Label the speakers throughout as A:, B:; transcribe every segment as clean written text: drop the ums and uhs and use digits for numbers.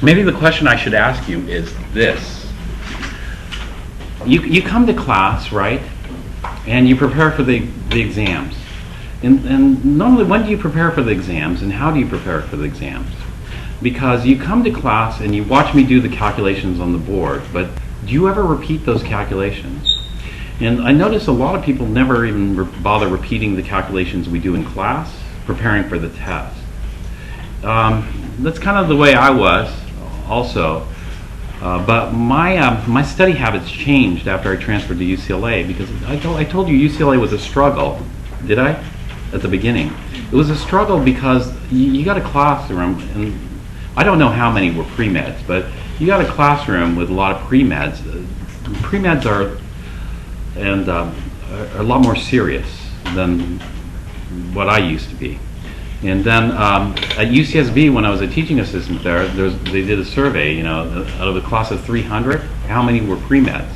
A: maybe the question I should ask you is this. You come to class, right? And you prepare for the exams. And normally, when do you prepare for the exams, and how do you prepare for the exams? Because you come to class and you watch me do the calculations on the board, but do you ever repeat those calculations? And I notice a lot of people never even bother repeating the calculations we do in class, preparing for the test. That's kind of the way I was also. But my study habits changed after I transferred to UCLA, because I told you UCLA was a struggle, did I? At the beginning. It was a struggle because you got a classroom, and I don't know how many were pre-meds, but you got a classroom with a lot of pre-meds. Pre-meds are a lot more serious than what I used to be. And then at UCSB, when I was a teaching assistant there, they did a survey, out of the class of 300, how many were pre-meds?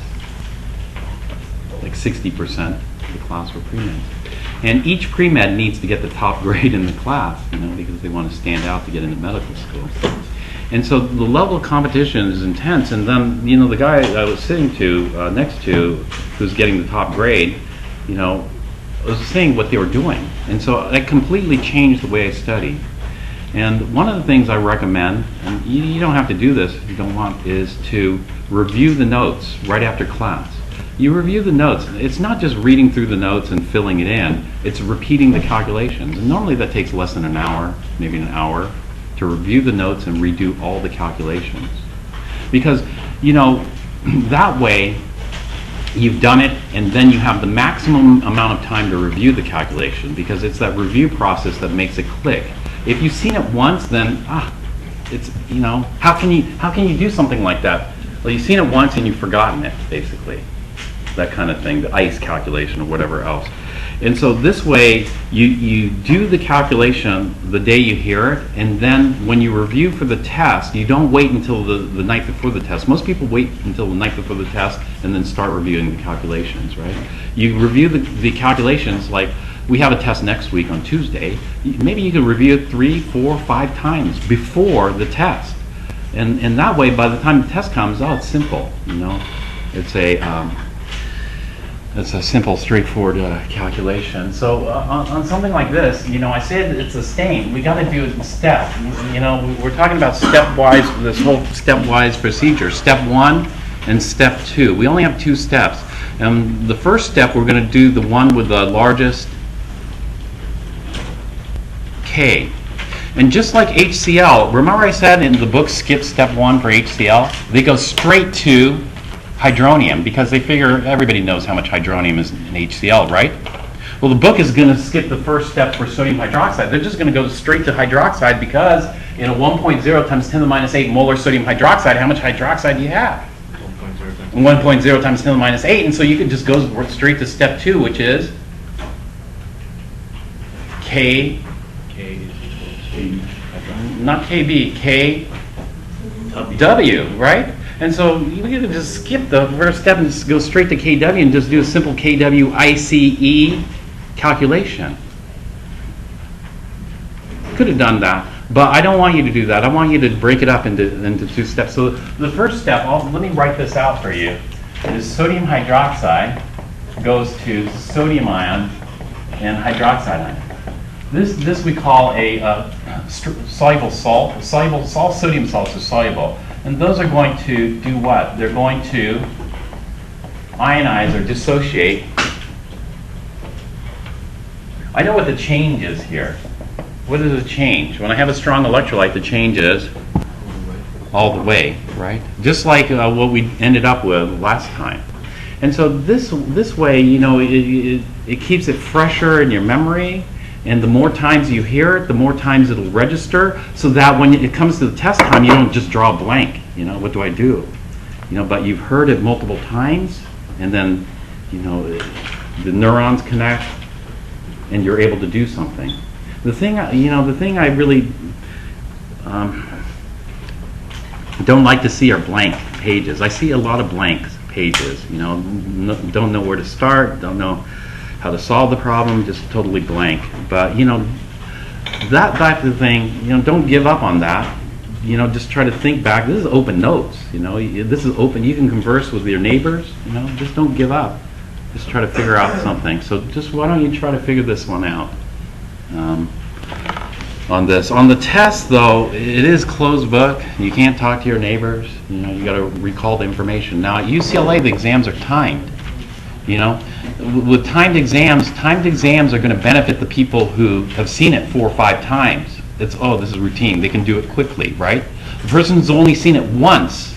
A: Like 60% of the class were pre-meds. And each pre-med needs to get the top grade in the class, because they want to stand out to get into medical school. And so the level of competition is intense. And then, the guy I was sitting next to, who's getting the top grade, was saying what they were doing. And so that completely changed the way I study. And one of the things I recommend, and you don't have to do this if you don't want, is to review the notes right after class. You review the notes. It's not just reading through the notes and filling it in. It's repeating the calculations. And normally that takes less than an hour, maybe an hour, to review the notes and redo all the calculations. Because, that way you've done it, and then you have the maximum amount of time to review the calculation, because it's that review process that makes it click. If you've seen it once, then, it's, how can you do something like that? Well, you've seen it once and you've forgotten it, basically. That kind of thing, the ICE calculation or whatever else. And so this way, you do the calculation the day you hear it, and then when you review for the test, you don't wait until the night before the test. Most people wait until the night before the test and then start reviewing the calculations, right? You review the calculations, like we have a test next week on Tuesday. Maybe you could review it 3, 4, 5 times before the test. And that way, by the time the test comes, it's simple, It's a simple, straightforward calculation. So on something like this, I said it's a stain. We got to do it in step. We're talking about stepwise, this whole stepwise procedure. Step 1 and step 2. We only have 2 steps. The first step, we're going to do the one with the largest K. And just like HCl, remember I said in the book, skip step 1 for HCl? They go straight to hydronium, because they figure everybody knows how much hydronium is in HCl, right? Well, the book is going to skip the first step for sodium hydroxide. They're just going to go straight to hydroxide, because in a 1.0 times 10 to the minus 8 molar sodium hydroxide, how much hydroxide do you have? 1.0 times 10 to the minus 8. And so you could just go straight to step 2, which is K, not KB, KW, right? And so you can just skip the first step and just go straight to KW and just do a simple KW ICE calculation. Could have done that, but I don't want you to do that. I want you to break it up into 2 steps. So the first step, let me write this out for you, is sodium hydroxide goes to sodium ion and hydroxide ion. This we call a soluble salt. All sodium salts are soluble. And those are going to do what? They're going to ionize or dissociate. I know what the change is here. What is the change? When I have a strong electrolyte, the change is all the way, right? Just like what we ended up with last time. And so this way, it keeps it fresher in your memory. And the more times you hear it, the more times it'll register, so that when it comes to the test time, you don't just draw a blank. What do I do? But you've heard it multiple times, and then, the neurons connect, and you're able to do something. The thing I really don't like to see are blank pages. I see a lot of blank pages. Don't know where to start, don't know how to solve the problem, just totally blank. But that type of thing, don't give up on that. you know, just try to think back. This is open notes, you know. This is open. You can converse with your neighbors, you know. Just don't give up. Just try to figure out something. So just why don't you try to figure this one out on this. On the test, though, it is closed book. You can't talk to your neighbors. You know, you got to recall the information. Now, at UCLA, the exams are timed. You know, with timed exams are going to benefit the people who have seen it 4 or 5 times. It's, oh, this is routine. They can do it quickly, right? The person who's only seen it once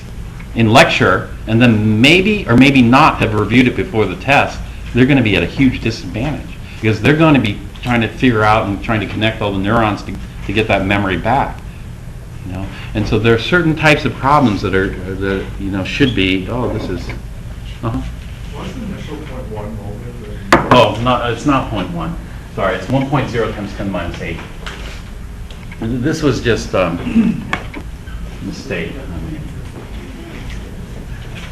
A: in lecture and then maybe or maybe not have reviewed it before the test, they're going to be at a huge disadvantage because they're going to be trying to figure out and trying to connect all the neurons to get that memory back. You know, and so there are certain types of problems that you know should be. Oh, this is.
B: What's the initial 0.1 moment?
A: Oh, no, it's not 0.1. Sorry, it's 1.0 times 10 minus 8. This was just mistake.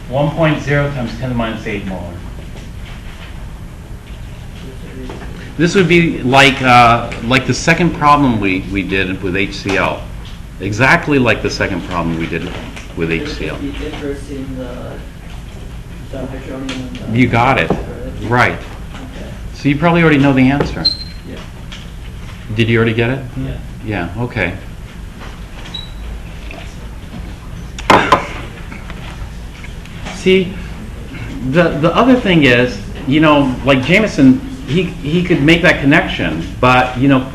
A: 1.0 times 10 minus 8 molar. This would be like the second problem we did with HCl. Exactly like the second problem we did with HCl.
C: The difference in the hydronium and the
A: You got it. Right.
C: Okay.
A: So you probably already know the answer.
C: Yeah.
A: Did you already get it?
C: Yeah.
A: Yeah, okay. See, the other thing is, you know, like Jameson, he could make that connection, but, you know,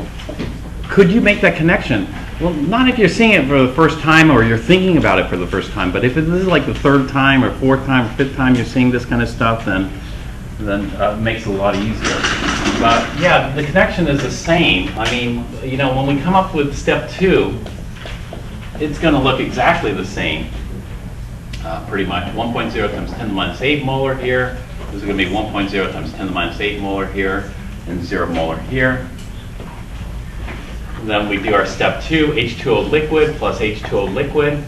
A: could you make that connection? Well, not if you're seeing it for the first time or you're thinking about it for the first time, but if this is like the 3rd time or 4th time or 5th time you're seeing this kind of stuff, then it makes it a lot easier. But yeah, the connection is the same. I mean, you know, when we come up with step 2, it's going to look exactly the same, pretty much. 1.0 times 10 to the minus 8 molar here. This is going to be 1.0 times 10 to the minus 8 molar here, and 0 molar here. Then we do our step 2, H2O liquid plus H2O liquid.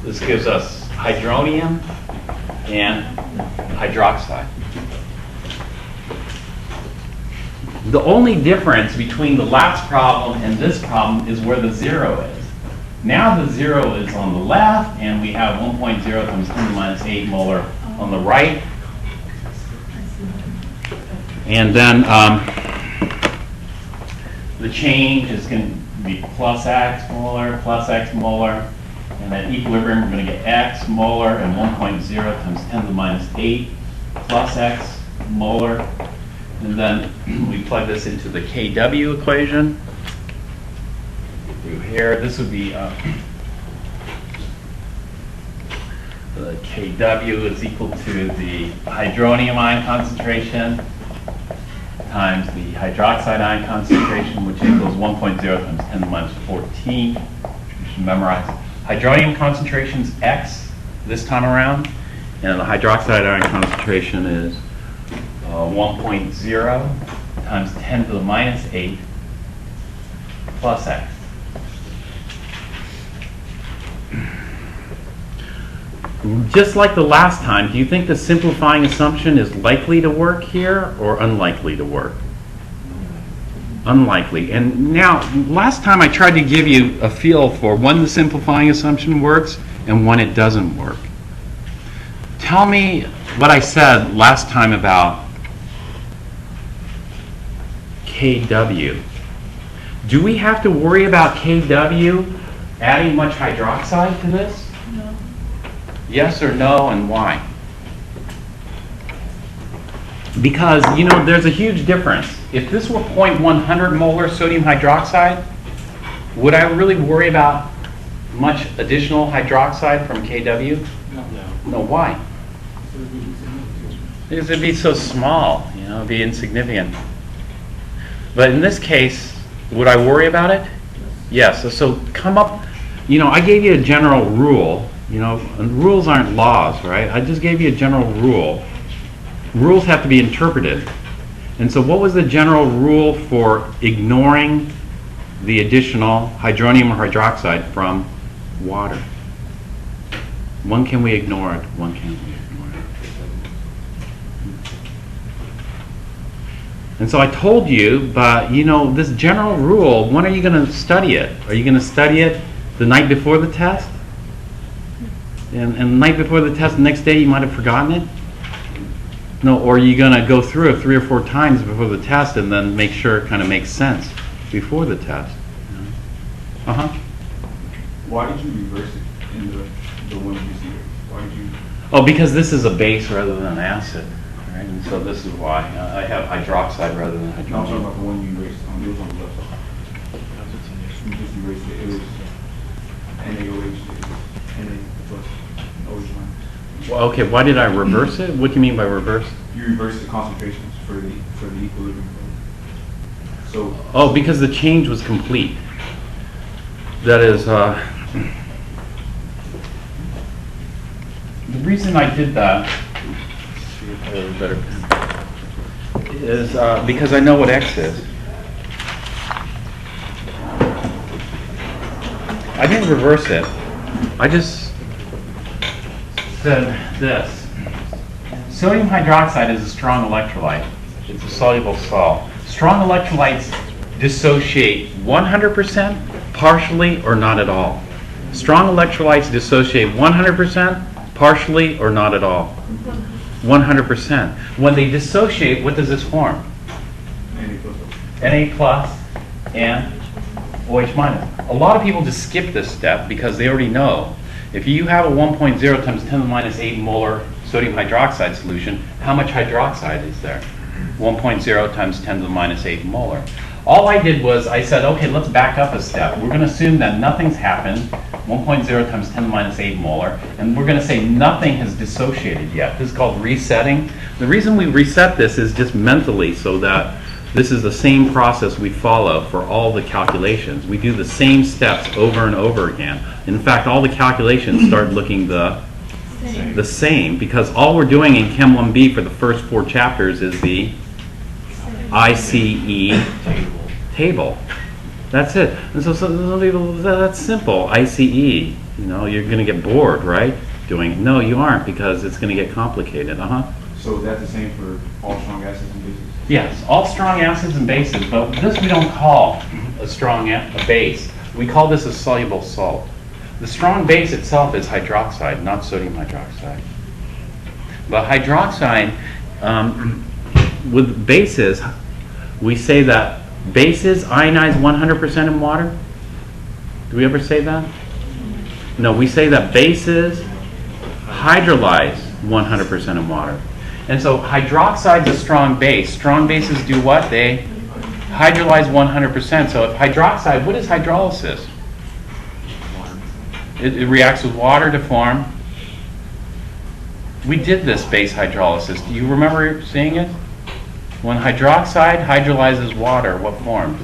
A: This gives us hydronium and hydroxide. The only difference between the last problem and this problem is where the 0 is. Now the 0 is on the left, and we have 1.0 times 10 to the minus 8 molar on the right. And then the chain is going to be plus X molar, and at equilibrium we're going to get X molar and 1.0 times 10 to the minus 8 plus X molar. And then we plug this into the Kw equation. Through here, this would be the Kw is equal to the hydronium ion concentration times the hydroxide ion concentration, which equals 1.0 times 10 to the minus 14. You should memorize. Hydronium concentration is X this time around, and the hydroxide ion concentration is 1.0 times 10 to the minus 8 plus X. Just like the last time, do you think the simplifying assumption is likely to work here or unlikely to work? Unlikely. And now, last time I tried to give you a feel for when the simplifying assumption works and when it doesn't work. Tell me what I said last time about Kw. Do we have to worry about Kw adding much hydroxide to this?
C: No.
A: Yes or no, and why? Because, you know, there's a huge difference. If this were 0.100 molar sodium hydroxide, would I really worry about much additional hydroxide from Kw? No, why? Because it'd be so small, you know, it'd be insignificant. But in this case, would I worry about it? Yes. So come up, you know, I gave you a general rule. You know, and rules aren't laws, right? I just gave you a general rule. Rules have to be interpreted. And so what was the general rule for ignoring the additional hydronium or hydroxide from water? One, can we ignore it? One, can't we ignore it? And so I told you, but you know, this general rule, when are you going to study it? Are you going to study it The night before the test? And the night before the test, the next day you might have forgotten it? No, or are you going to go through it 3 or 4 times before the test and then make sure it kind of makes sense before the test? Uh-huh.
D: Why did you reverse it in the one you see? Why did you?
A: Oh, because this is a base rather than an acid, right? And so this is why I have hydroxide rather than
D: No, I'm talking
A: hydrogen.
D: about the one you erased. It was on the left side. You just erased it. It was NaOH. Na plus OH minus.
A: Well, okay, why did I reverse it? What do you mean by reverse?
D: You reversed the concentrations for the equilibrium. So
A: Oh, because the change was complete. That is, the reason I did that, let's see if I have a better pen, is because I know what X is. I didn't reverse it. I just said this. Sodium hydroxide is a strong electrolyte. It's a soluble salt. Strong electrolytes dissociate 100%, partially, or not at all. Strong electrolytes dissociate 100%, partially, or not at all. 100%. When they dissociate, what does this form? Na plus and OH minus. A lot of people just skip this step because they already know. If you have a 1.0 times 10 to the minus 8 molar sodium hydroxide solution, how much hydroxide is there? 1.0 times 10 to the minus 8 molar. All I did was I said, okay, let's back up a step. We're going to assume that nothing's happened, 1.0 times 10 to the minus 8 molar, and we're going to say nothing has dissociated yet. This is called resetting. The reason we reset this is just mentally so that this is the same process we follow for all the calculations. We do the same steps over and over again. In fact, all the calculations start looking the same because all we're doing in Chem 1B for the first 4 chapters is the ICE table. That's it. And so some people, that's simple. ICE. You know, you're going to get bored, right? Doing it. No, you aren't because it's going to get complicated.
D: So that's the same for all strong acids and bases?
A: Yes, all strong acids and bases, but this we don't call a base. We call this a soluble salt. The strong base itself is hydroxide, not sodium hydroxide. But hydroxide, with bases, we say that bases ionize 100% in water. Do we ever say that? No, we say that bases hydrolyze 100% in water. And so hydroxide's a strong base. Strong bases do what? They hydrolyze 100%. So if hydroxide, what is hydrolysis? It reacts with water to form. We did this base hydrolysis. Do you remember seeing it? When hydroxide hydrolyzes water, what forms?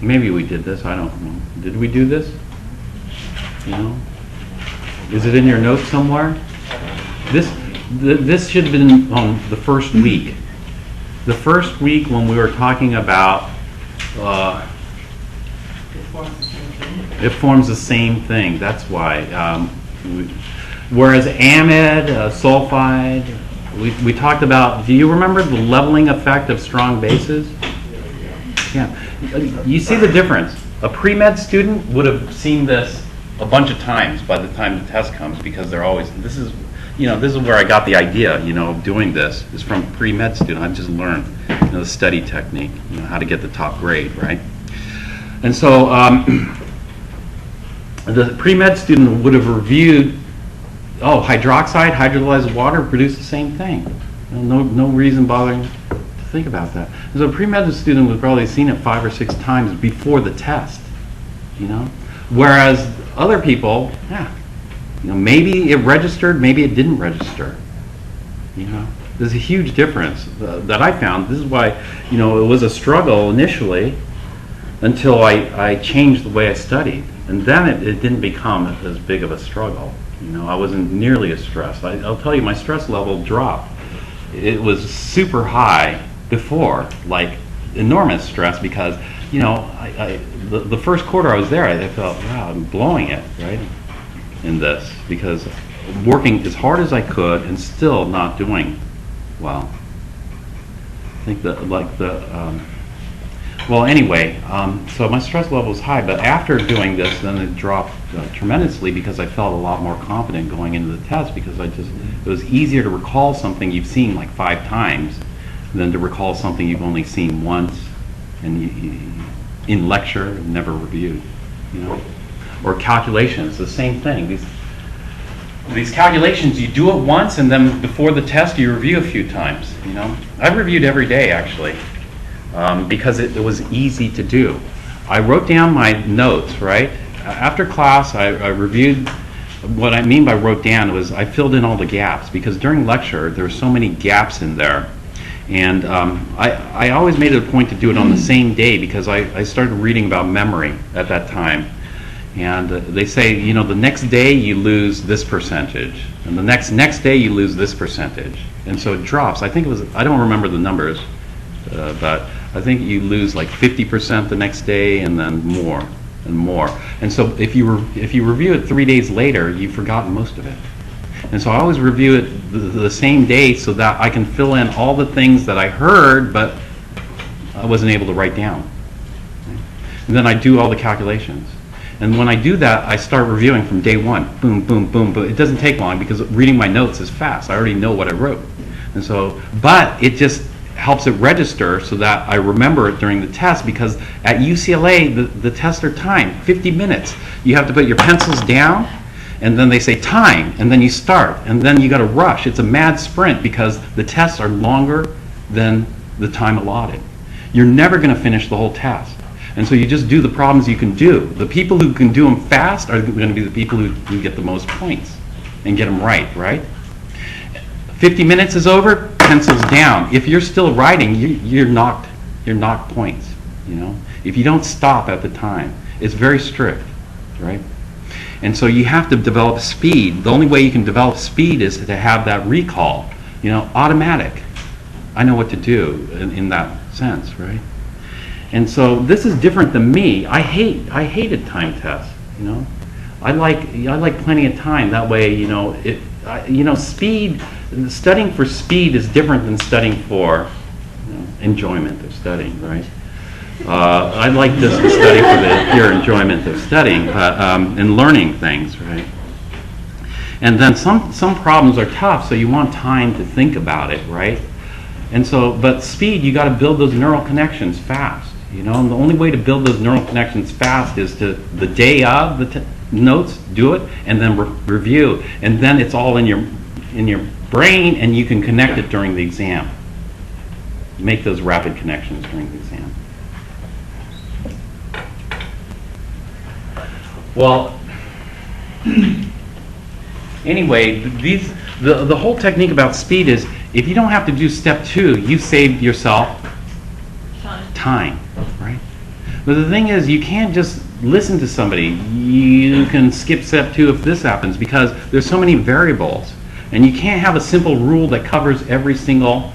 A: Maybe we did this. I don't know. Did we do this? You know? Is it in your notes somewhere? This should have been on the first week. The first week when we were talking about it forms the same thing. That's why. Whereas amide, sulfide, we talked about. Do you remember the leveling effect of strong bases? Yeah. You see the difference. A pre-med student would have seen this a bunch of times by the time the test comes because they're always, this is where I got the idea, of doing this, is from pre-med student. I've just learned, the study technique, how to get the top grade, right? And so the pre-med student would have reviewed, hydroxide, hydrolyzed water produce the same thing. No reason bothering to think about that. And so a pre-med student would have probably seen it 5 or 6 times before the test, Whereas other people, maybe it registered, maybe it didn't register. There's a huge difference that I found. This is why, it was a struggle initially until I changed the way I studied. And then it didn't become as big of a struggle. I wasn't nearly as stressed. I'll tell you, my stress level dropped. It was super high before, like enormous stress because, the first quarter I was there, I felt, wow, I'm blowing it, right, in this, because working as hard as I could and still not doing well. I think that, Well, anyway, so my stress level was high, but after doing this, then it dropped tremendously because I felt a lot more confident going into the test because it was easier to recall something you've seen like 5 times than to recall something you've only seen once and in lecture and never reviewed, you know. Or calculations, the same thing. These calculations, you do it once and then before the test you review a few times, you know. I've reviewed every day actually. Because it was easy to do. I wrote down my notes, right? After class, I reviewed. What I mean by wrote down was I filled in all the gaps because during lecture there were so many gaps in there. And I always made it a point to do it on the same day because I started reading about memory at that time. And they say, you know, the next day you lose this percentage. And the next day you lose this percentage. And so it drops. I think it was, I don't remember the numbers, but I think you lose like 50% the next day and then more and more. And so if you review it 3 days later, you've forgotten most of it. And so I always review it the same day so that I can fill in all the things that I heard but I wasn't able to write down. And then I do all the calculations. And when I do that, I start reviewing from day one. Boom, boom, boom, boom. It doesn't take long because reading my notes is fast. I already know what I wrote. And so, but it just helps it register so that I remember it during the test because at UCLA, the tests are timed, 50 minutes. You have to put your pencils down and then they say time and then you start and then you got to rush. It's a mad sprint because the tests are longer than the time allotted. You're never going to finish the whole test. And so you just do the problems you can do. The people who can do them fast are going to be the people who get the most points and get them right? 50 minutes is over, pencils down. If you're still writing, you're knocked points, you know. If you don't stop at the time, it's very strict, right? And so you have to develop speed. The only way you can develop speed is to have that recall, you know, automatic. I know what to do in that sense, right? And so this is different than me. I hated time tests, you know. I like plenty of time. That way, you know, speed. Studying for speed is different than studying for enjoyment of studying, right? I like just to study for the pure enjoyment of studying, and learning things, right? And then some problems are tough, so you want time to think about it, right? And so, but speed, you got to build those neural connections fast. You know, and the only way to build those neural connections fast is to the day of the notes, do it, and then review, and then it's all in your brain, and you can connect it during the exam. Make those rapid connections during the exam. Well, anyway, the whole technique about speed is if you don't have to do step 2, you save yourself time, right? But the thing is, you can't just listen to somebody. You can skip step 2 if this happens because there's so many variables. And you can't have a simple rule that covers every single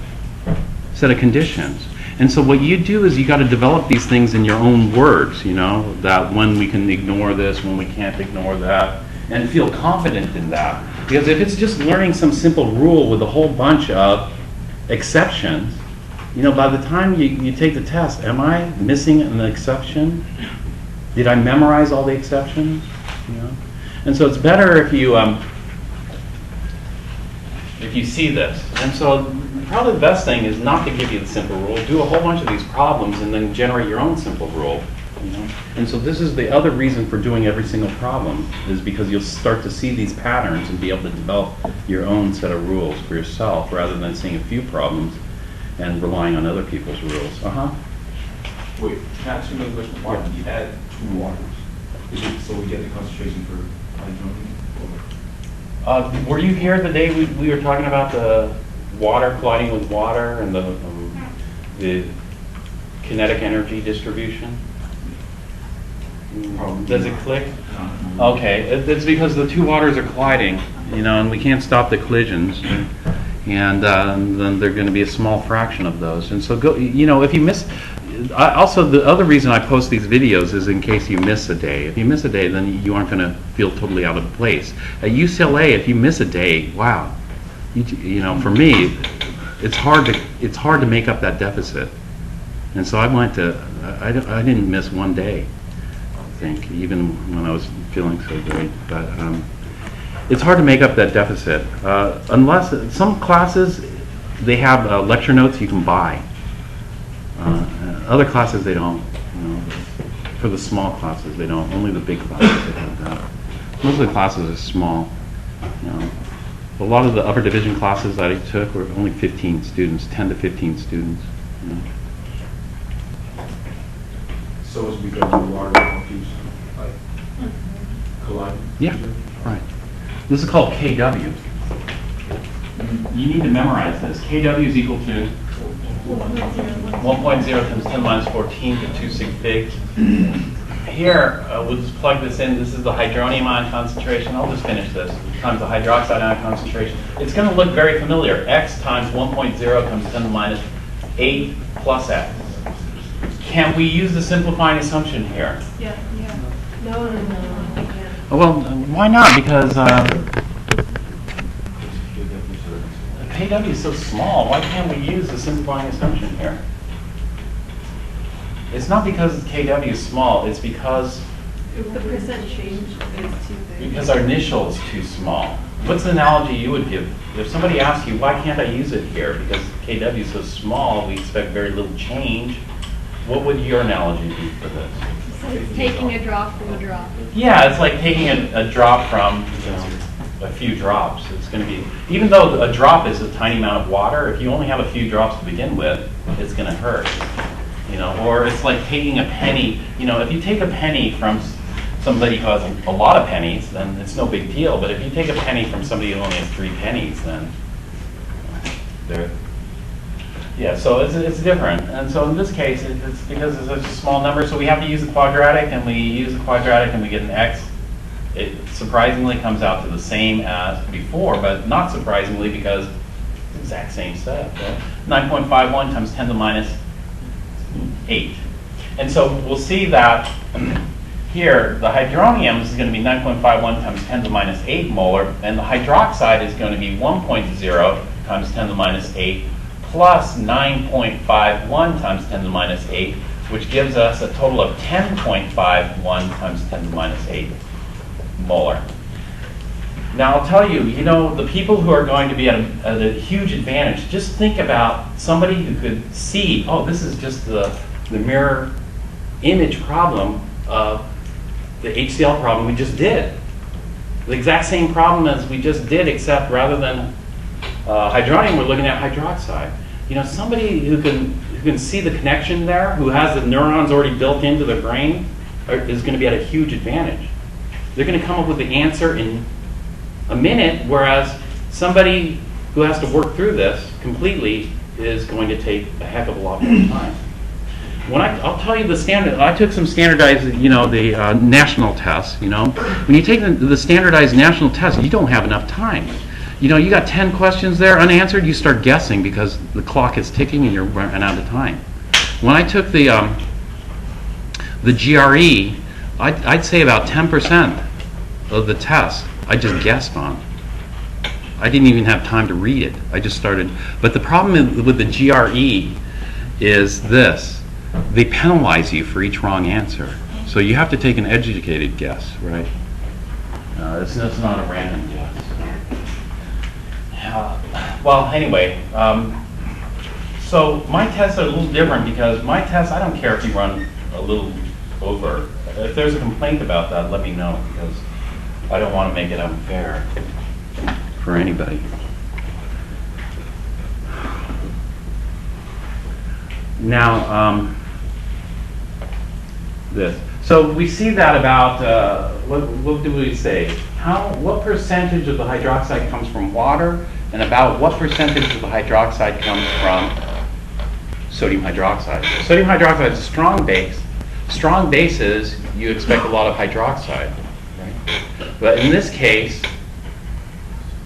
A: set of conditions. And so what you do is you got to develop these things in your own words, you know, that when we can ignore this, when we can't ignore that, and feel confident in that. Because if it's just learning some simple rule with a whole bunch of exceptions, you know, by the time you take the test, am I missing an exception? Did I memorize all the exceptions? You know? And so it's better if you see this. And so probably the best thing is not to give you the simple rule. Do a whole bunch of these problems and then generate your own simple rule. You know? And so this is the other reason for doing every single problem is because you'll start to see these patterns and be able to develop your own set of rules for yourself rather than seeing a few problems and relying on other people's rules.
D: Wait, can I ask you another question? Why did you add 2 waters? Is it so we get the concentration for hydrogen?
A: Were you here the day we were talking about the water colliding with water and the kinetic energy distribution? Does it click? Okay, it's because the 2 waters are colliding, you know, and we can't stop the collisions. And then there's going to be a small fraction of those. And so, you know, if you miss... Also, the other reason I post these videos is in case you miss a day. If you miss a day, then you aren't going to feel totally out of place. At UCLA, if you miss a day, wow. You know, for me, it's hard to make up that deficit. And so I I didn't miss one day, I think, even when I was feeling so great. But it's hard to make up that deficit. Unless some classes, they have lecture notes you can buy. Other classes, they don't. You know, for the small classes, they don't. Only the big classes they have that. Most of the classes are small. You know. A lot of the upper division classes that I took were only 15 students, 10 to 15 students. You know.
D: So it's because the water molecules like collide?
A: Yeah, right. This is called KW. You need to memorize this. KW is equal to 1.0 times 10 minus 14 to 2 sig figs. Here, we'll just plug this in. This is the hydronium ion concentration. I'll just finish this. Times the hydroxide ion concentration. It's going to look very familiar. X times 1.0 times 10 to the minus 8 plus X. Can we use the simplifying assumption here?
E: Yeah. No, we can't.
A: Well, why not? Because KW is so small. Why can't we use the simplifying assumption here? It's not because KW is small. It's because
E: The percent change is too big.
A: our initial is too small. What's the analogy you would give? If somebody asks you, why can't I use it here? Because KW is so small, we expect very little change. What would your analogy be for this?
E: It's taking a drop from a drop.
A: Yeah, it's like taking a drop from, you know, a few drops. It's going to be, even though a drop is a tiny amount of water, if you only have a few drops to begin with, it's going to hurt. You know, or it's like taking a penny. You know, if you take a penny from somebody who has a lot of pennies, then it's no big deal. But if you take a penny from somebody who only has 3 pennies, then they're, yeah, so it's different. And so in this case, it's because it's such a small number, so we have to use the quadratic, and we use the quadratic and we get an x. It surprisingly comes out to the same as before, but not surprisingly because it's the exact same stuff. Right? 9.51 times 10 to the minus 8. And so we'll see that here, the hydronium is going to be 9.51 times 10 to the minus 8 molar, and the hydroxide is going to be 1.0 times 10 to the minus 8 plus 9.51 times 10 to the minus 8, which gives us a total of 10.51 times 10 to the minus 8 molar. Now I'll tell you, you know, the people who are going to be at a huge advantage, just think about somebody who could see, oh, this is just the mirror image problem of the HCl problem we just did. The exact same problem as we just did, except rather than hydronium, we're looking at hydroxide. You know, somebody who can see the connection there, who has the neurons already built into their brain, is going to be at a huge advantage. They're going to come up with the answer in a minute, whereas somebody who has to work through this completely is going to take a heck of a lot more time. I'll tell you the standard. I took some standardized, you know, the national tests. You know, when you take the standardized national test, you don't have enough time. You know, you got 10 questions there unanswered. You start guessing because the clock is ticking and you're running out of time. When I took the GRE, I'd say about 10% of the test I just guessed on. I didn't even have time to read it. I just started. But the problem with the GRE is this. They penalize you for each wrong answer. So you have to take an educated guess, right? It's not a random guess. Well, anyway, so my tests are a little different because my tests, I don't care if you run a little over. If there's a complaint about that, let me know, because I don't want to make it unfair for anybody. Now, this. So we see that about, what do we say? What percentage of the hydroxide comes from water, and about what percentage of the hydroxide comes from sodium hydroxide? Sodium hydroxide is a strong base. Strong bases, you expect a lot of hydroxide, right? But in this case,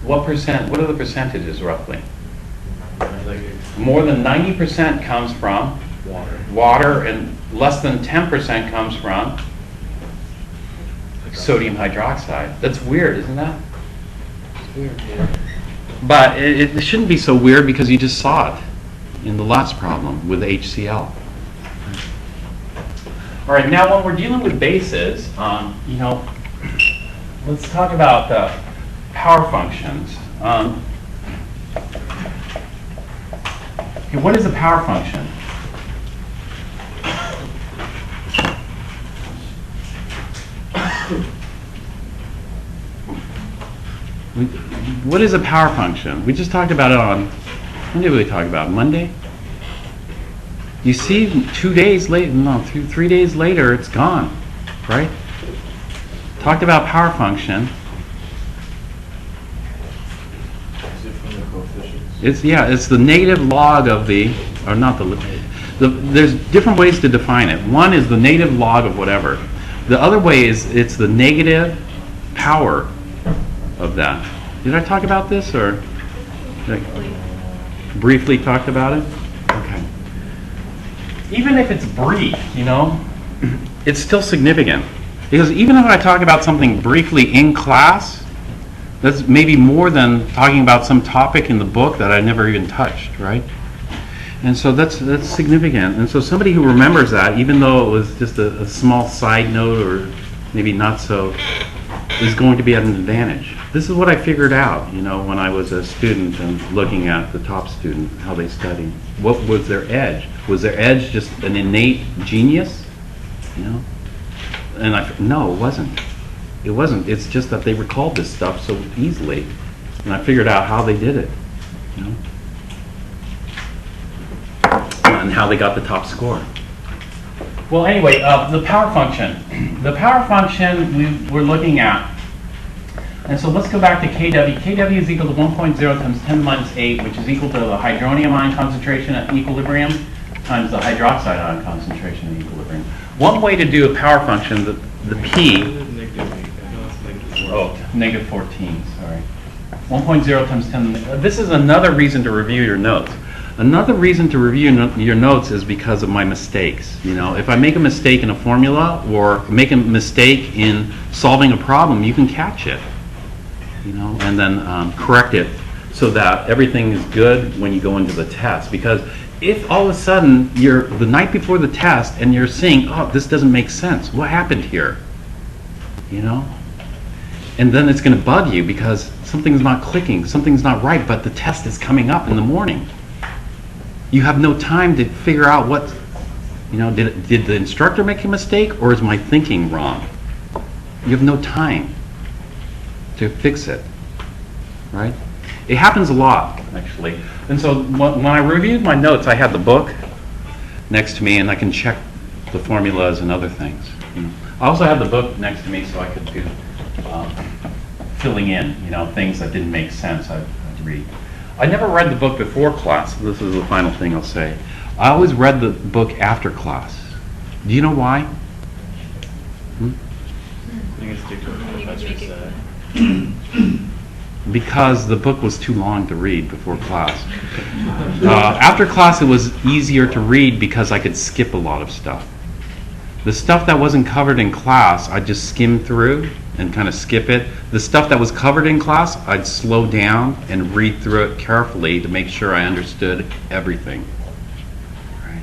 A: what are the percentages roughly? More than 90% comes from water, and less than 10% comes from sodium hydroxide. That's weird, isn't that? It's weird. But it shouldn't be so weird because you just saw it in the last problem with HCl. All right, now when we're dealing with bases, you know, let's talk about the power functions. Okay, what is a power function? What is a power function? We just talked about it on, when did we talk about it? Monday? You see 2 days later, no, 3 days later, it's gone, right? Talked about power function.
D: Is it from the coefficients?
A: It's the negative log of the, or not there's different ways to define it. One is the negative log of whatever. The other way is it's the negative power of that. Did I talk about this, or did I briefly talked about it? Okay. Even if it's brief, you know, it's still significant. Because even if I talk about something briefly in class, that's maybe more than talking about some topic in the book that I never even touched, right? And so that's significant. And so somebody who remembers that, even though it was just a small side note or maybe not so, is going to be at an advantage. This is what I figured out, you know, when I was a student and looking at the top student, how they studied. What was their edge? Was their edge just an innate genius? You know? And no, it wasn't. It wasn't. It's just that they recalled this stuff so easily. And I figured out how they did it, you know? And how they got the top score. Well, anyway, the power function. The power function we're looking at. And so let's go back to Kw. Kw is equal to 1.0 times 10 to the minus 8, which is equal to the hydronium ion concentration at equilibrium times the hydroxide ion concentration at equilibrium. One way to do a power function, the P, negative 14, sorry. 1.0 times 10, this is another reason to review your notes. Another reason to review your notes is because of my mistakes. You know, if I make a mistake in a formula or make a mistake in solving a problem, you can catch it, you know, and then correct it so that everything is good when you go into the test. Because if all of a sudden you're the night before the test and you're saying, oh, this doesn't make sense, what happened here? You know? And then it's going to bug you because something's not clicking, something's not right, but the test is coming up in the morning. You have no time to figure out what, you know, did the instructor make a mistake or is my thinking wrong? You have no time to fix it, right? It happens a lot, actually. And so when I reviewed my notes, I had the book next to me and I can check the formulas and other things. You know. I also had the book next to me so I could do filling in, you know, things that didn't make sense I'd read. I never read the book before class. This is the final thing I'll say. I always read the book after class. Do you know why?
D: I think it's due to what the professor said.
A: Because the book was too long to read before class. After class, it was easier to read because I could skip a lot of stuff. The stuff that wasn't covered in class, I'd just skim through and kind of skip it. The stuff that was covered in class, I'd slow down and read through it carefully to make sure I understood everything. Right?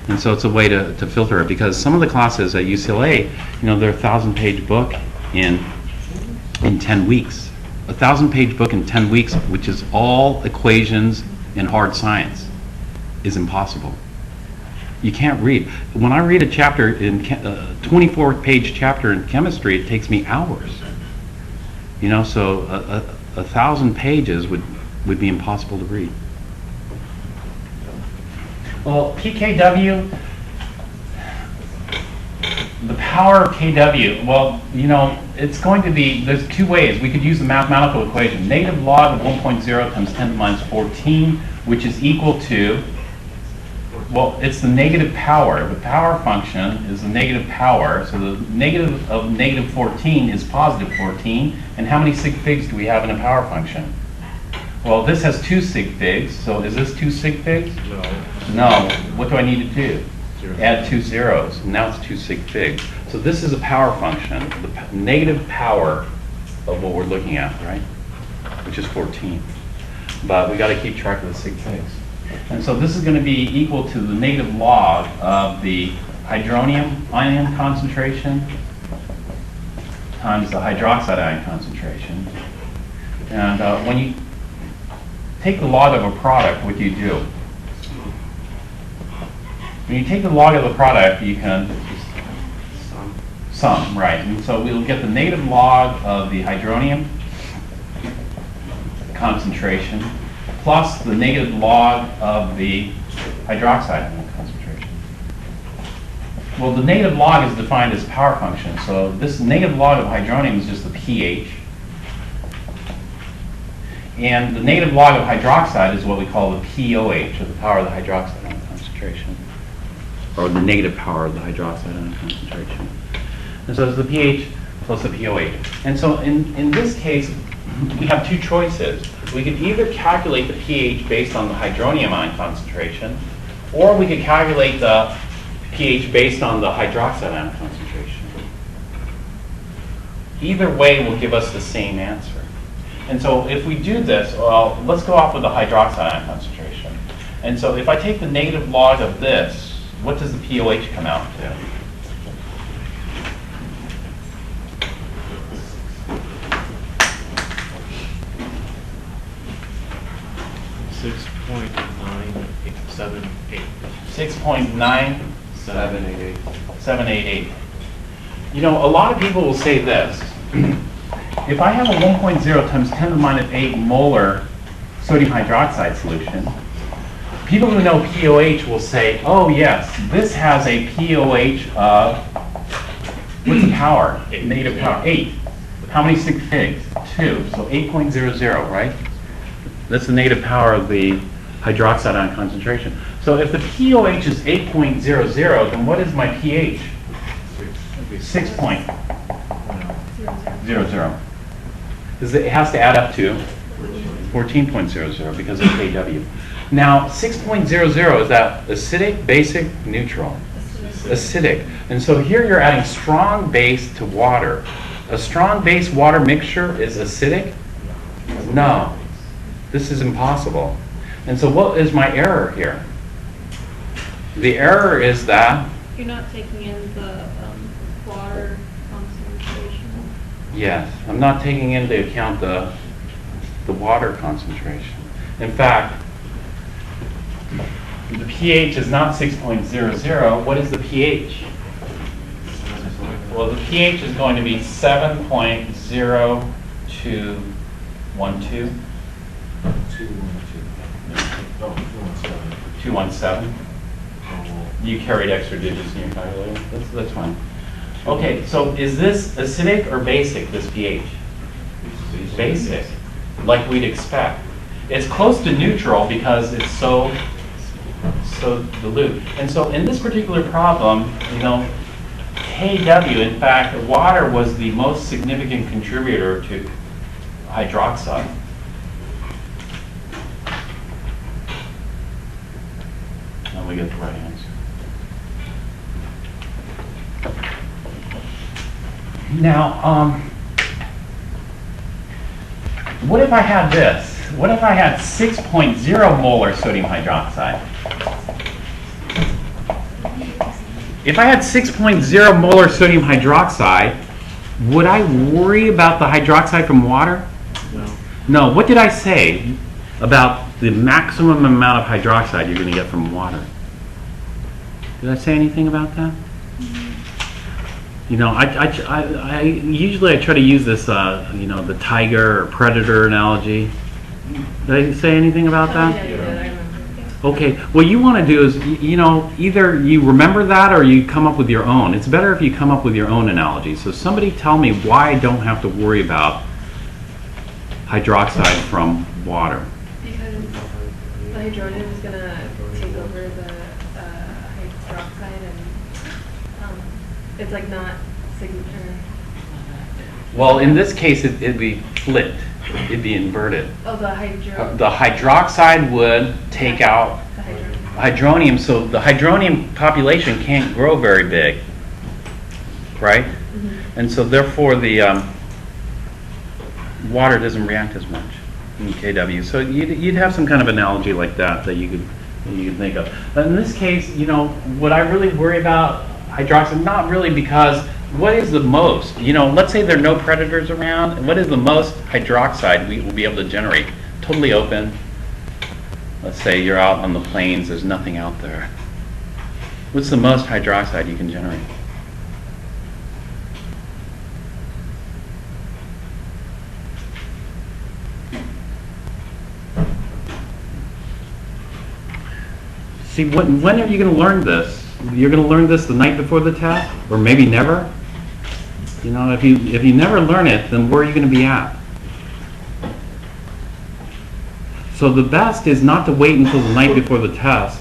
A: And so it's a way to filter it, because some of the classes at UCLA, you know, they're a 1,000-page book in 10 weeks. A 1,000-page book in 10 weeks, which is all equations and hard science, is impossible. You can't read. When I read a chapter in 24-page chapter in chemistry, it takes me hours. You know, so 1,000 pages would be impossible to read. Well, pKw, the power of kW, well, you know, it's going to be, there's two ways. We could use the mathematical equation. Negative log of 1.0 times 10 to the minus 14, which is equal to, well, it's the negative power. The power function is the negative power. So the negative of negative 14 is positive 14. And how many sig figs do we have in a power function? Well, this has 2 sig figs. So is this 2 sig figs?
B: No.
A: No. What do I need to do?
B: Zero.
A: Add 2 zeros. Now it's 2 sig figs. So this is a power function, the negative power of what we're looking at, right? Which is 14. But we got to keep track of the sig figs. And so this is going to be equal to the negative log of the hydronium ion concentration times the hydroxide ion concentration. And when you take the log of a product, what do you do? When you take the log of the product, you can sum, right? And so we'll get the negative log of the hydronium concentration plus the negative log of the hydroxide ion concentration. Well, the negative log is defined as power function, so this negative log of hydronium is just the pH. And the negative log of hydroxide is what we call the pOH, or the power of the hydroxide ion concentration, or the negative power of the hydroxide ion concentration. And so it's the pH plus the pOH. And so in this case, we have two choices. We could either calculate the pH based on the hydronium ion concentration, or we could calculate the pH based on the hydroxide ion concentration. Either way will give us the same answer. And so if we do this, well, let's go off with the hydroxide ion concentration. And so if I take the negative log of this, what does the pOH come out to?
B: Six point 978.
A: 6.9788. You know, a lot of people will say this. If I have a 1.0 times 10 to the minus 8 molar sodium hydroxide solution, people who know pOH will say, oh yes, this has a pOH of, what's the power? Negative power, 8. How many sig figs? 2, so 8.00, right? That's the negative power of the hydroxide ion concentration. So if the pOH is 8.00, then what is my pH? 6.00. Because it has to add up to 14.00 because of kW. Now, 6.00, is that acidic, basic, neutral? Acidic. And so here you're adding strong base to water. A strong base water mixture is acidic? No. This is impossible. And so what is my error here? The error is that
E: You're not taking in the water concentration.
A: yes, I'm not taking into account the water concentration. In fact, the pH is not 6.00. What is the pH? Well, the pH is going to be 7.0212. 217. You carried extra digits in your calculator. That's fine. Okay, so is this acidic or basic, this pH? Basic, like we'd expect. It's close to neutral because it's so dilute. And so in this particular problem, you know, kW, in fact, water was the most significant contributor to hydroxide. And we get the right answer. Now, what if I had this? What if I had 6.0 molar sodium hydroxide? If I had 6.0 molar sodium hydroxide, would I worry about the hydroxide from water?
B: No.
A: No. What did I say about the maximum amount of hydroxide you're going to get from water? Did I say anything about that? You know, I usually I try to use this, you know, the tiger or predator analogy. Did I say anything about that?
E: Yeah, you did, I remember.
A: Okay, what you want to do is, you know, either you remember that or you come up with your own. It's better if you come up with your own analogy. So somebody tell me why I don't have to worry about hydroxide from water.
E: Because the hydronium is going to take over the hydroxide and it's like not significant.
A: Well, in this case, it'd be flipped. It'd be inverted.
E: Oh, the
A: The hydroxide would take out
E: the hydronium.
A: hydronium, so the hydronium population can't grow very big, right?
E: Mm-hmm.
A: And so therefore the water doesn't react as much in kW. So you'd have some kind of analogy like that you could think of. But in this case, you know, would I really worry about hydroxide? Not really, because what is the most? You know, let's say there are no predators around. What is the most hydroxide we will be able to generate? Totally open. Let's say you're out on the plains, there's nothing out there. What's the most hydroxide you can generate? See, when are you going to learn this? You're going to learn this the night before the test, or maybe never. You know, if you never learn it, then where are you going to be at? So the best is not to wait until the night before the test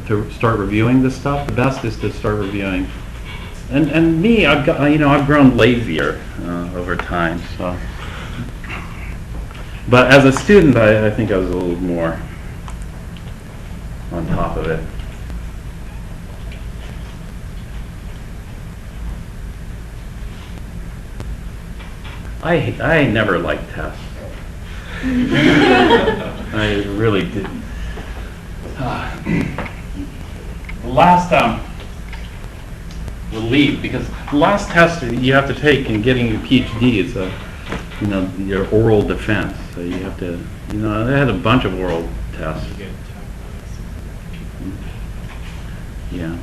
A: to start reviewing this stuff. The best is to start reviewing. And me, I've grown lazier over time. So, but as a student, I think I was a little more on top of it. I never liked tests. I really didn't. Relief, because the last test you have to take in getting your PhD is your oral defense. So you have to, they had a bunch of oral tests. Yeah,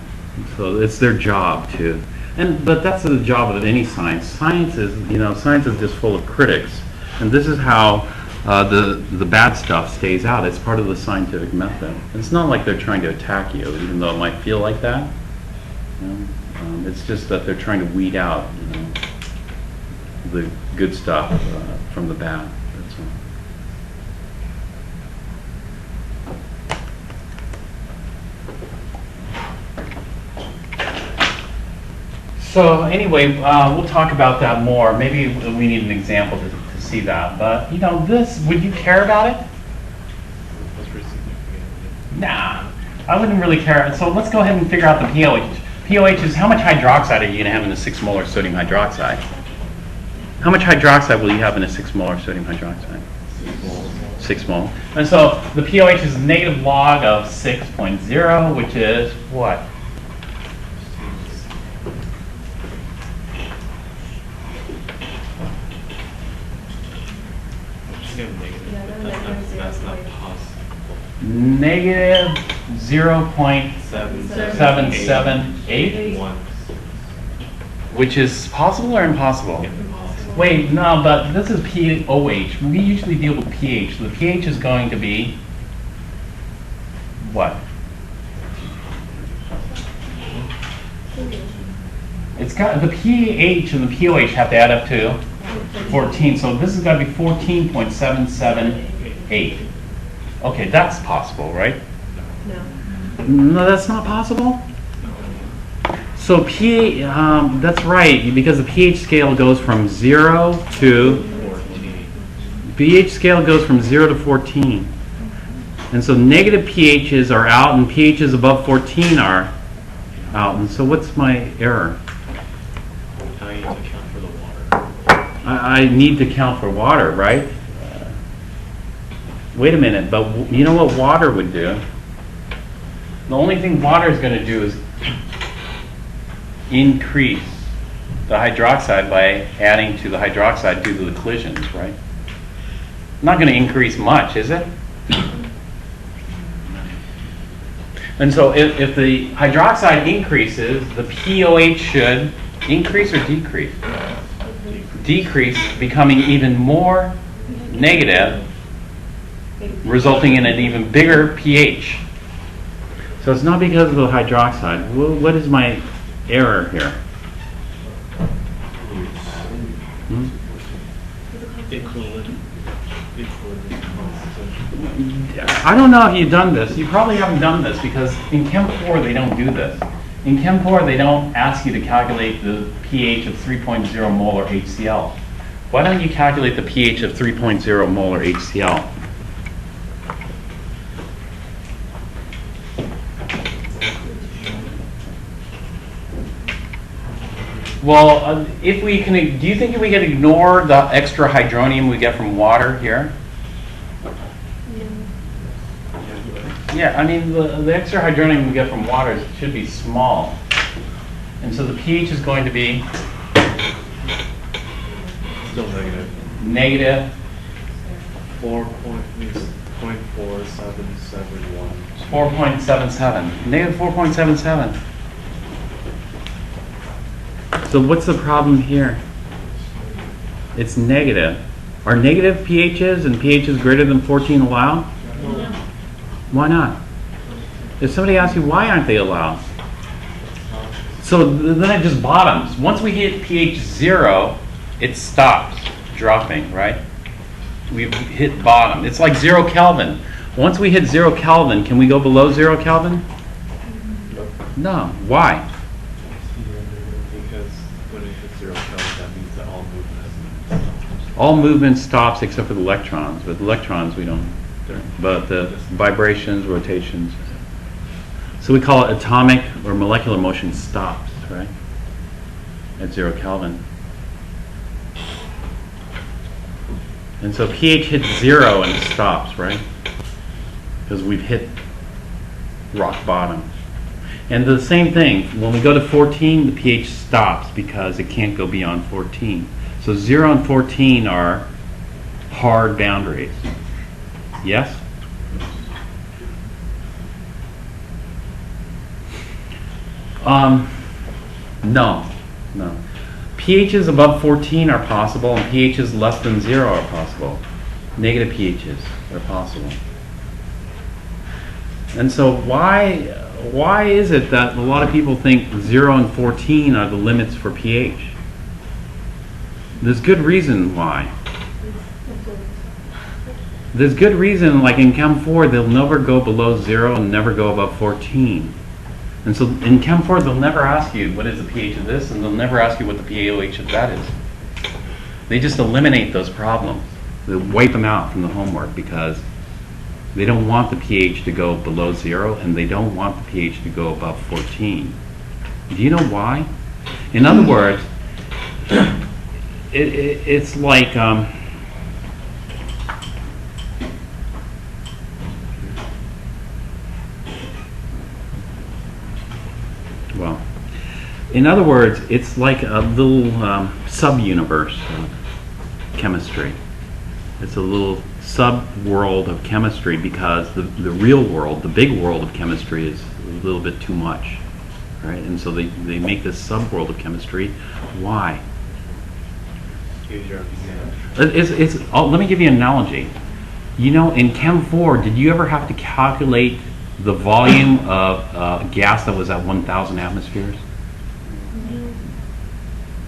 A: so it's their job too. But that's the job of any science. Science is just full of critics, and this is how the bad stuff stays out. It's part of the scientific method. It's not like they're trying to attack you, even though it might feel like that. It's just that they're trying to weed out the good stuff from the bad. That's all. So anyway, we'll talk about that more. Maybe we need an example to see that. But this, would you care about it? Nah, I wouldn't really care. So let's go ahead and figure out the pOH. pOH is how much hydroxide are you going to have in a 6 molar sodium hydroxide? How much hydroxide will you have in a 6 molar sodium hydroxide? 6 mol. And so the pOH is negative log of 6.0, which is what? Negative 0.778, which is possible or impossible? Wait, no, but this is pOH. We usually deal with pH. The pH is going to be what? It's got the pH and the pOH have to add up to 14. So this has got to be 14.778. Okay, that's possible, right?
E: No.
A: No, that's not possible? So that's right, because the pH scale goes from 0 to 14. pH scale goes from 0 to 14. And so negative pHs are out and pHs above 14 are out. And so what's my error?
F: I need to account for the water.
A: I need to count for water, right? Wait a minute, but you know what water would do? The only thing water is going to do is increase the hydroxide by adding to the hydroxide due to the collisions, right? Not going to increase much, is it? And so if the hydroxide increases, the pOH should increase or decrease? Decrease, becoming even more negative, resulting in an even bigger pH. So it's not because of the hydroxide. What is my error here? I don't know if you've done this. You probably haven't done this because in Chem 4 they don't do this. In Chem 4 they don't ask you to calculate the pH of 3.0 molar HCl. Why don't you calculate the pH of 3.0 molar HCl? Well, if we can, do you think we can ignore the extra hydronium we get from water here? Yeah, I mean, the extra hydronium we get from water should be small. And so the pH is going to be
F: Still negative.
A: negative
F: 4.4771.
A: 4.77. Negative 4.77. So what's the problem here? It's negative. Are negative pHs and pHs greater than 14 allowed? Why not? If somebody asks you why aren't they allowed? So then it just bottoms. Once we hit pH 0, it stops dropping, right? We've hit bottom. It's like 0 Kelvin. Once we hit 0 Kelvin, can we go below 0 Kelvin? No. Why?
F: Because when it hits 0 Kelvin, that means that all movement has
A: All movement stops except for the electrons. With electrons, we don't. But the vibrations, rotations. So we call it atomic or molecular motion stops, right? At 0 Kelvin. And so pH hits 0 and it stops, right? Because we've hit rock bottom. And the same thing, when we go to 14, the pH stops because it can't go beyond 14. So 0 and 14 are hard boundaries. Yes? No. pHs above 14 are possible, and pHs less than 0 are possible. Negative pHs are possible. And so why is it that a lot of people think 0 and 14 are the limits for pH? There's good reason why. There's good reason, like in Chem 4, they'll never go below 0 and never go above 14. And so in Chem 4, they'll never ask you what is the pH of this, and they'll never ask you what the pAOH of that is. They just eliminate those problems. They wipe them out from the homework because they don't want the pH to go below 0, and they don't want the pH to go above 14. Do you know why? In other words, it's like... well, in other words, it's like a little sub-universe of chemistry. It's a little sub-world of chemistry because the real world, the big world of chemistry is a little bit too much, right? And so they make this sub-world of chemistry. Why? Let me give you an analogy. You know, in Chem 4, did you ever have to calculate the volume of gas that was at 1,000 atmospheres?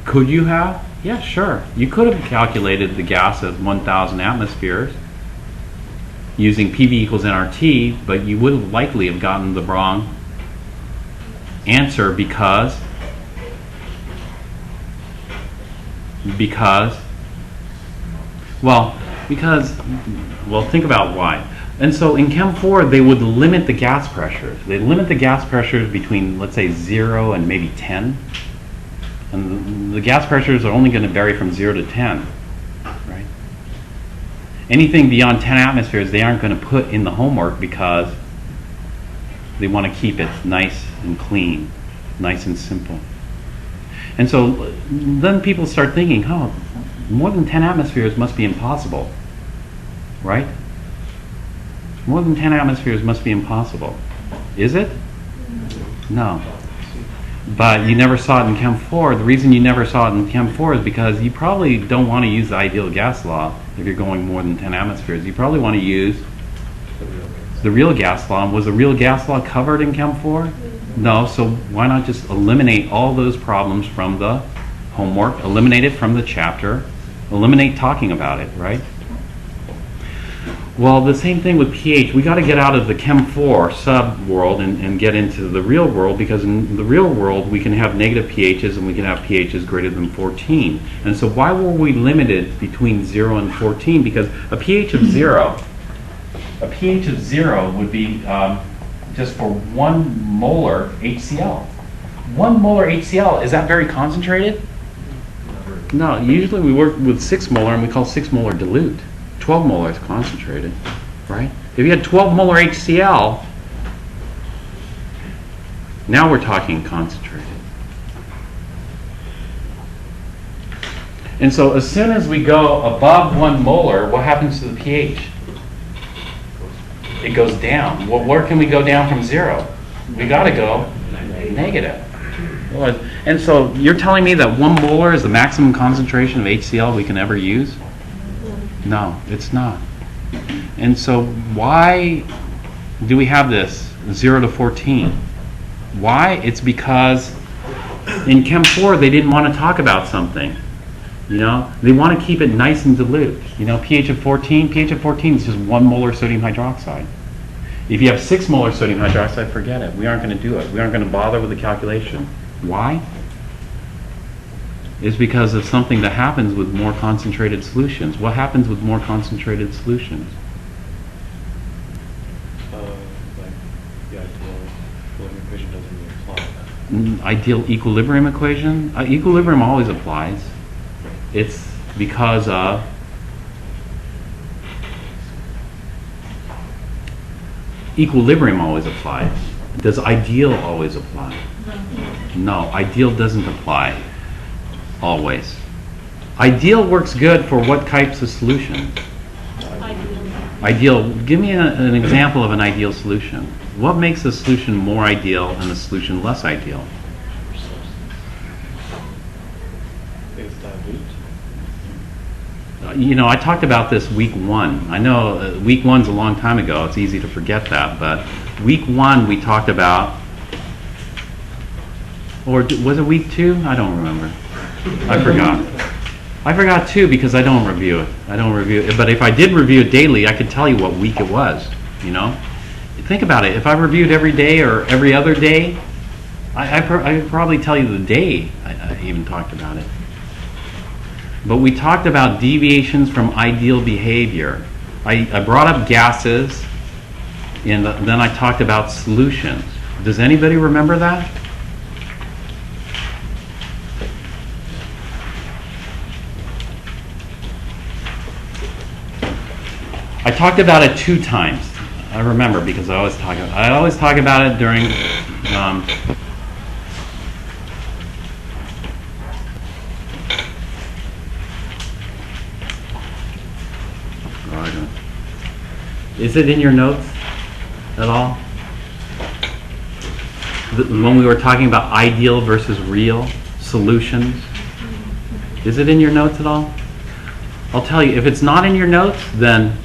A: Could you have? Yeah, sure. You could have calculated the gas at 1,000 atmospheres using PV equals nRT, but you would have likely have gotten the wrong answer because think about why. And so in Chem 4, they would limit the gas pressures. They limit the gas pressures between, let's say, 0 and maybe 10. And the gas pressures are only going to vary from 0 to 10, right? Anything beyond 10 atmospheres, they aren't going to put in the homework because they want to keep it nice and clean, nice and simple. And so then people start thinking, oh, more than 10 atmospheres must be impossible, right? More than 10 atmospheres must be impossible. Is it? No. But you never saw it in Chem 4. The reason you never saw it in Chem 4 is because you probably don't want to use the ideal gas law if you're going more than 10 atmospheres. You probably want to use the real gas law. Was the real gas law covered in Chem 4? No, so why not just eliminate all those problems from the homework, eliminate it from the chapter, eliminate talking about it, right? Well, the same thing with pH. We got to get out of the Chem 4 sub-world and get into the real world, because in the real world we can have negative pHs and we can have pHs greater than 14. And so why were we limited between 0 and 14? Because a pH of 0 would be just for 1 molar HCl. 1 molar HCl, is that very concentrated? No, usually we work with 6 molar and we call 6 molar dilute. 12 molar is concentrated, right? If you had 12 molar HCl, now we're talking concentrated. And so as soon as we go above 1 molar, what happens to the pH? It goes down. Well, where can we go down from 0? We got to go negative. And so you're telling me that 1 molar is the maximum concentration of HCl we can ever use? No, it's not. And so why do we have this 0 to 14? Why? It's because in Chem 4 they didn't want to talk about something. You know, they want to keep it nice and dilute. You know, pH of 14 is just 1 molar sodium hydroxide. If you have 6 molar sodium hydroxide, forget it. We aren't going to do it. We aren't going to bother with the calculation. Why? It's because of something that happens with more concentrated solutions. What happens with more concentrated solutions?
F: Like the ideal equilibrium equation doesn't really apply.
A: Ideal equilibrium equation? Equilibrium always applies. It's because of equilibrium always applies. Does ideal always apply? No, ideal doesn't apply always. Ideal works good for what types of solution? Ideal. Give me an example of an ideal solution. What makes a solution more ideal and a solution less ideal?
F: It's dilute.
A: You know, I talked about this week 1. I know week 1's a long time ago. It's easy to forget that. But week 1 we talked about, or was it week 2? I don't remember. I forgot. I forgot too because I don't review it. I don't review it. But if I did review it daily, I could tell you what week it was. You know, think about it. If I reviewed every day or every other day, I could probably tell you the day I even talked about it. But we talked about deviations from ideal behavior. I brought up gases, and then I talked about solutions. Does anybody remember that? I talked about it 2 times. I remember because I always talk about it during Is it in your notes at all? When we were talking about ideal versus real solutions, is it in your notes at all? I'll tell you, if it's not in your notes, then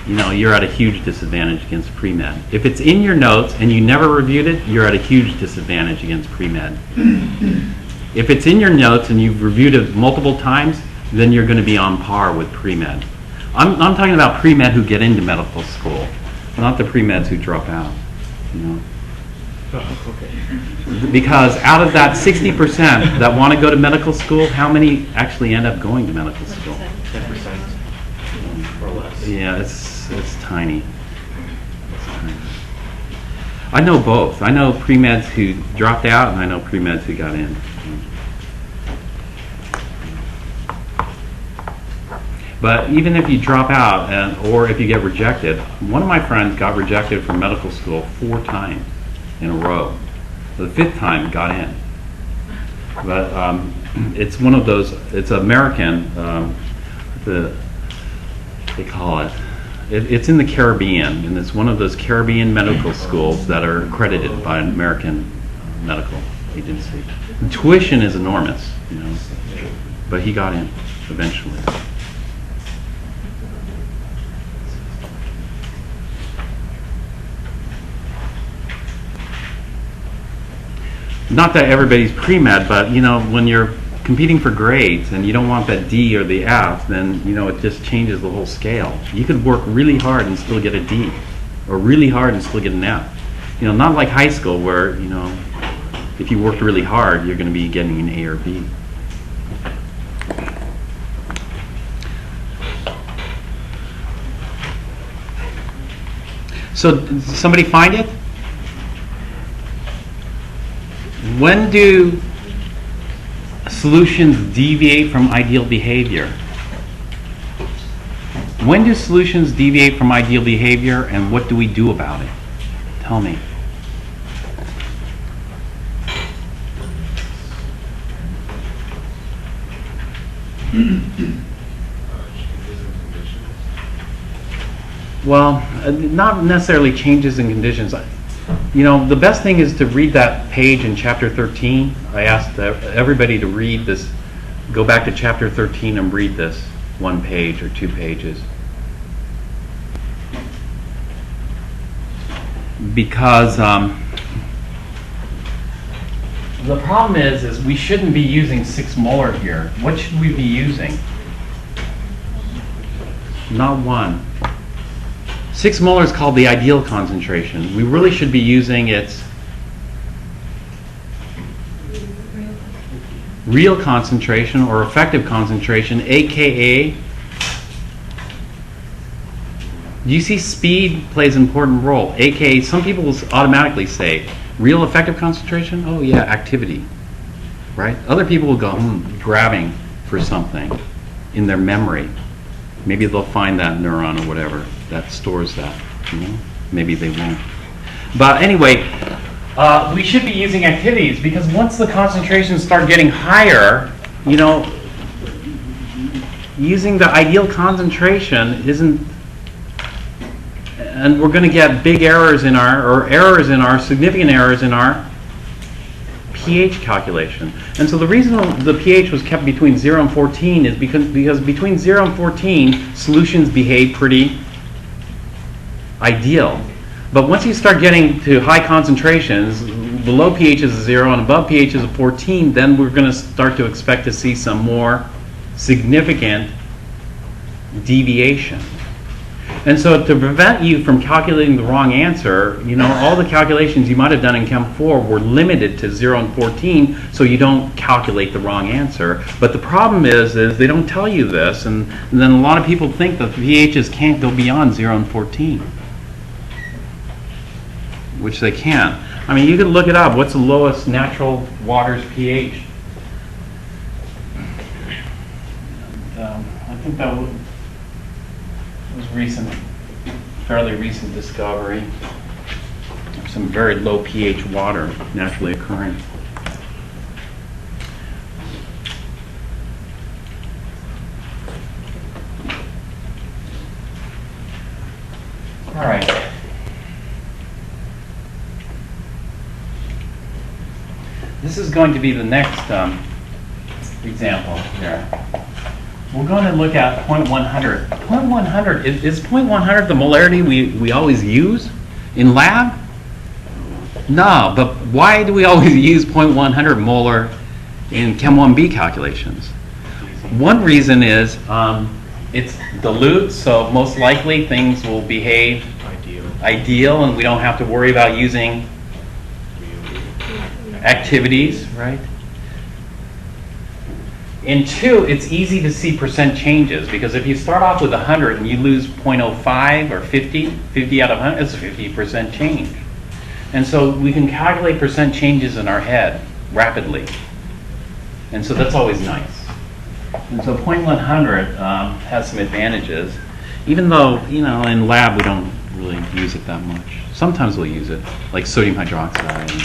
A: you know you're at a huge disadvantage against pre-med. If it's in your notes and you never reviewed it, you're at a huge disadvantage against pre-med. If it's in your notes and you've reviewed it multiple times, then you're going to be on par with pre-med. I'm talking about pre-med who get into medical school, not the pre-meds who drop out. You know, because out of that 60% that want to go to medical school, how many actually end up going to medical school?
F: 10% or less.
A: Yeah, it's tiny. It's tiny. I know both. I know pre-meds who dropped out, and I know pre-meds who got in. But even if you drop out, or if you get rejected, one of my friends got rejected from medical school 4 times in a row. The 5th time got in. But it's one of those, it's American, they call it. It's in the Caribbean, and it's one of those Caribbean medical schools that are accredited by an American medical agency. The tuition is enormous, you know, but he got in eventually. Not that everybody's pre-med, but you know, when you're competing for grades and you don't want that D or the F, then you know it just changes the whole scale. You could work really hard and still get a D, or really hard and still get an F. You know, not like high school where you know if you worked really hard, you're going to be getting an A or B. So, did somebody find it? When do solutions deviate from ideal behavior? When do solutions deviate from ideal behavior, and what do we do about it? Tell me. Well, not necessarily changes in conditions. You know, the best thing is to read that page in chapter 13. I asked everybody to read this, go back to chapter 13 and read this one page or 2 pages. Because the problem is we shouldn't be using 6 molar here. What should we be using? Not 1. 6 molar is called the ideal concentration. We really should be using its real concentration or effective concentration, aka, you see speed plays an important role, aka some people automatically say real effective concentration, oh yeah, activity, right? Other people will go grabbing for something in their memory. Maybe they'll find that neuron or whatever that stores that, you know? Maybe they won't. But anyway, we should be using activities, because once the concentrations start getting higher, you know, using the ideal concentration isn't, and we're going to get big errors in our, significant errors in our pH calculation. And so the reason the pH was kept between 0 and 14 is because between 0 and 14, solutions behave pretty ideal. But once you start getting to high concentrations, below pHs of 0 and above pHs of 14, then we're going to start to expect to see some more significant deviation. And so to prevent you from calculating the wrong answer, you know, all the calculations you might have done in Chem 4 were limited to 0 and 14, so you don't calculate the wrong answer. But the problem is they don't tell you this, and then a lot of people think that the pHs can't go beyond 0 and 14, which they can't. I mean, you can look it up. What's the lowest natural water's pH? I think that was recent, fairly recent discovery of some very low pH water naturally occurring. All right. This is going to be the next example here. We're going to look at 0.100. 0.100, is 0.100 the molarity we always use in lab? No, but why do we always use 0.100 molar in Chem 1B calculations? One reason is it's dilute, so most likely things will behave ideal and we don't have to worry about using activities, right? And 2, it's easy to see percent changes, because if you start off with 100 and you lose 0.05 or 50 out of 100, it's a 50% change. And so we can calculate percent changes in our head rapidly. And so that's always nice. And so 0.100 has some advantages, even though, you know, in lab we don't really use it that much. Sometimes we'll use it, like sodium hydroxide and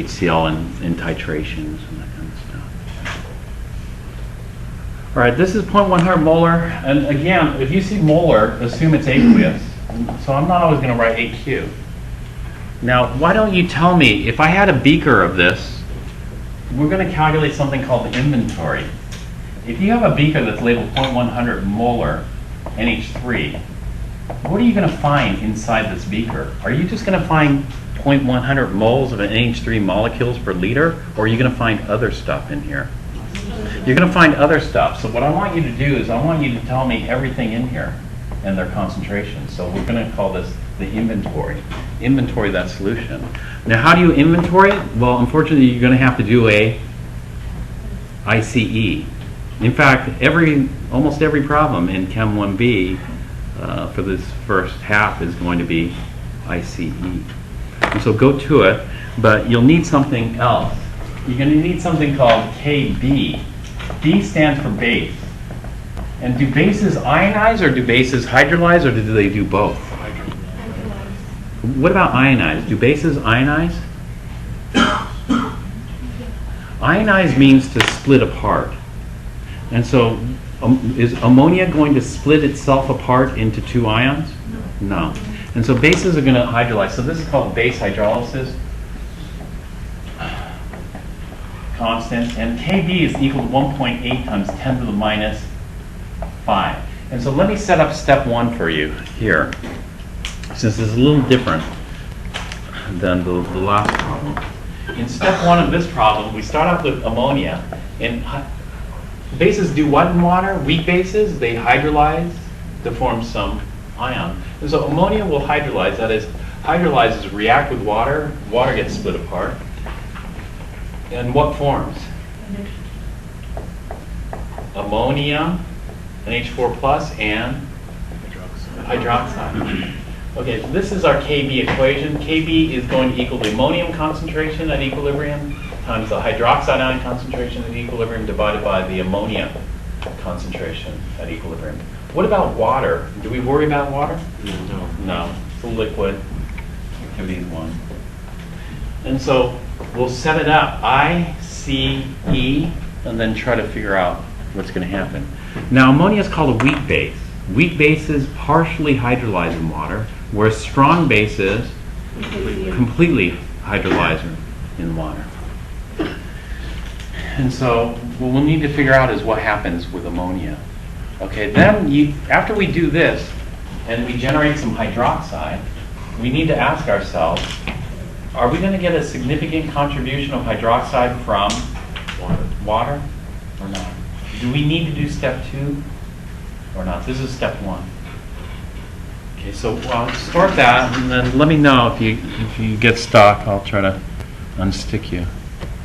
A: HCl in titrations and that kind of stuff. All right, this is 0.100 molar, and again, if you see molar, assume it's aqueous. So I'm not always going to write AQ. Now, why don't you tell me, if I had a beaker of this, we're going to calculate something called the inventory. If you have a beaker that's labeled 0.100 molar NH3, what are you going to find inside this beaker? Are you just going to find 0.100 moles of an NH3 molecules per liter, or are you going to find other stuff in here? You're going to find other stuff. So what I want you to do is I want you to tell me everything in here and their concentrations. So we're going to call this the inventory. Inventory that solution. Now, how do you inventory it? Well, unfortunately, you're going to have to do a ICE. In fact, almost every problem in Chem 1B for this first half is going to be ICE. And so go to it, but you'll need something else. You're going to need something called KB. B stands for base. And do bases ionize or do bases hydrolyze, or do they do both? What about ionize? Do bases ionize? Ionize means to split apart. And so, is ammonia going to split itself apart into two ions? No. And so bases are going to hydrolyze. So this is called base hydrolysis constant. And Kb is equal to 1.8 times 10 to the minus 5. And so let me set up step 1 for you here, since it's a little different than the last problem. In step 1 of this problem, we start off with ammonia. And bases do what in water? Weak bases, they hydrolyze to form some ion. And so ammonia will hydrolyze, that is, hydrolyzes react with water, water gets split apart. And what forms? Ammonia, NH4 plus, and hydroxide. Okay, this is our Kb equation. Kb is going to equal the ammonium concentration at equilibrium times the hydroxide ion concentration at equilibrium divided by the ammonia concentration at equilibrium. What about water? Do we worry about water?
F: No.
A: No, it's a liquid. Activity is 1. And so we'll set it up, I, C, E, and then try to figure out what's going to happen. Now, ammonia is called a weak base. Weak bases partially hydrolyze in water, whereas strong bases completely hydrolyze in water. And so what we'll need to figure out is what happens with ammonia. Okay, then after we do this and we generate some hydroxide, we need to ask ourselves, are we going to get a significant contribution of hydroxide from water or not? Do we need to do step 2 or not? This is step 1. Okay, so I'll start that and then let me know if you get stuck. I'll try to unstick you.